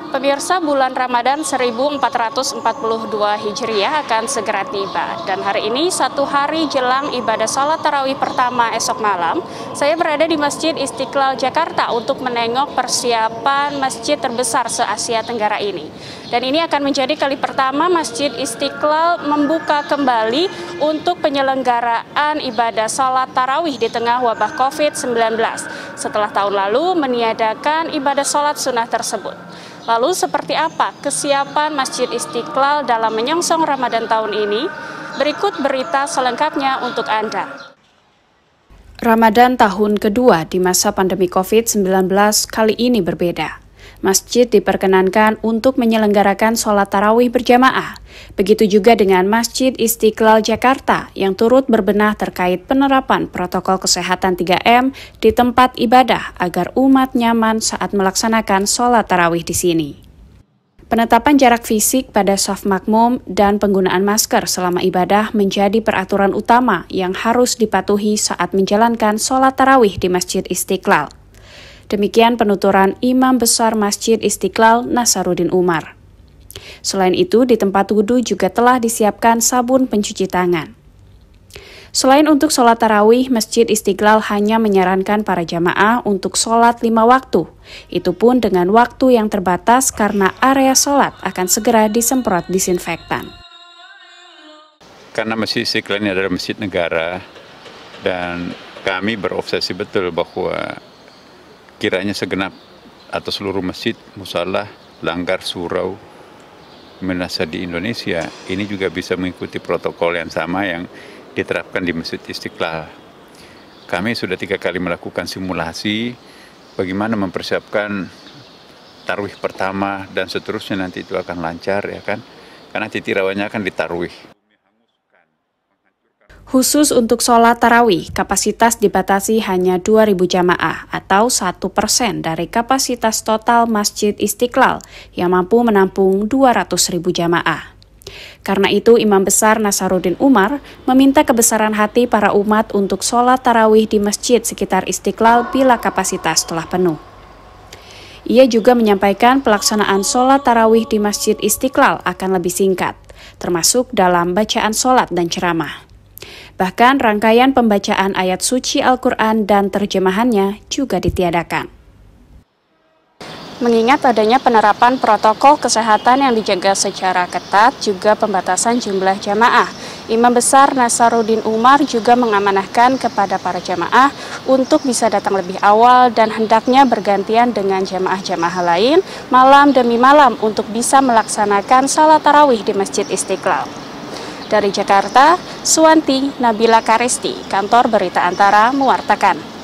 Pemirsa, bulan Ramadan 1442 Hijriah akan segera tiba. Dan hari ini, satu hari jelang ibadah sholat tarawih pertama esok malam, saya berada di Masjid Istiqlal Jakarta untuk menengok persiapan masjid terbesar se-Asia Tenggara ini. Dan ini akan menjadi kali pertama Masjid Istiqlal membuka kembali untuk penyelenggaraan ibadah sholat tarawih di tengah wabah COVID-19. Setelah tahun lalu meniadakan ibadah sholat sunnah tersebut. Lalu seperti apa kesiapan Masjid Istiqlal dalam menyongsong Ramadan tahun ini? Berikut berita selengkapnya untuk Anda. Ramadan tahun kedua di masa pandemi COVID-19 kali ini berbeda. Masjid diperkenankan untuk menyelenggarakan sholat tarawih berjamaah. Begitu juga dengan Masjid Istiqlal Jakarta yang turut berbenah terkait penerapan protokol kesehatan 3M di tempat ibadah agar umat nyaman saat melaksanakan sholat tarawih di sini. Penetapan jarak fisik pada shaf makmum dan penggunaan masker selama ibadah menjadi peraturan utama yang harus dipatuhi saat menjalankan sholat tarawih di Masjid Istiqlal. Demikian penuturan Imam Besar Masjid Istiqlal Nasaruddin Umar. Selain itu, di tempat wudhu juga telah disiapkan sabun pencuci tangan. Selain untuk sholat tarawih, Masjid Istiqlal hanya menyarankan para jamaah untuk sholat 5 waktu. Itu pun dengan waktu yang terbatas karena area sholat akan segera disemprot disinfektan. Karena Masjid Istiqlal ini adalah masjid negara dan kami berobsesi betul bahwa kiranya segenap atau seluruh masjid, musalla, langgar, surau, menasa di Indonesia ini juga bisa mengikuti protokol yang sama yang diterapkan di Masjid Istiqlal. Kami sudah 3 kali melakukan simulasi bagaimana mempersiapkan tarawih pertama dan seterusnya, nanti itu akan lancar ya kan, karena titik rawanya akan ditarawih. Khusus untuk sholat tarawih, kapasitas dibatasi hanya 2.000 jamaah atau 1% dari kapasitas total Masjid Istiqlal yang mampu menampung 200.000 jamaah. Karena itu, Imam Besar Nasaruddin Umar meminta kebesaran hati para umat untuk sholat tarawih di masjid sekitar Istiqlal bila kapasitas telah penuh. Ia juga menyampaikan pelaksanaan sholat tarawih di Masjid Istiqlal akan lebih singkat, termasuk dalam bacaan sholat dan ceramah. Bahkan rangkaian pembacaan ayat suci Al-Quran dan terjemahannya juga ditiadakan. Mengingat adanya penerapan protokol kesehatan yang dijaga secara ketat, juga pembatasan jumlah jamaah, Imam Besar Nasaruddin Umar juga mengamanahkan kepada para jamaah untuk bisa datang lebih awal dan hendaknya bergantian dengan jamaah-jamaah lain malam demi malam untuk bisa melaksanakan salat tarawih di Masjid Istiqlal. Dari Jakarta, Suwanti Nabila Karisti, Kantor Berita Antara mewartakan.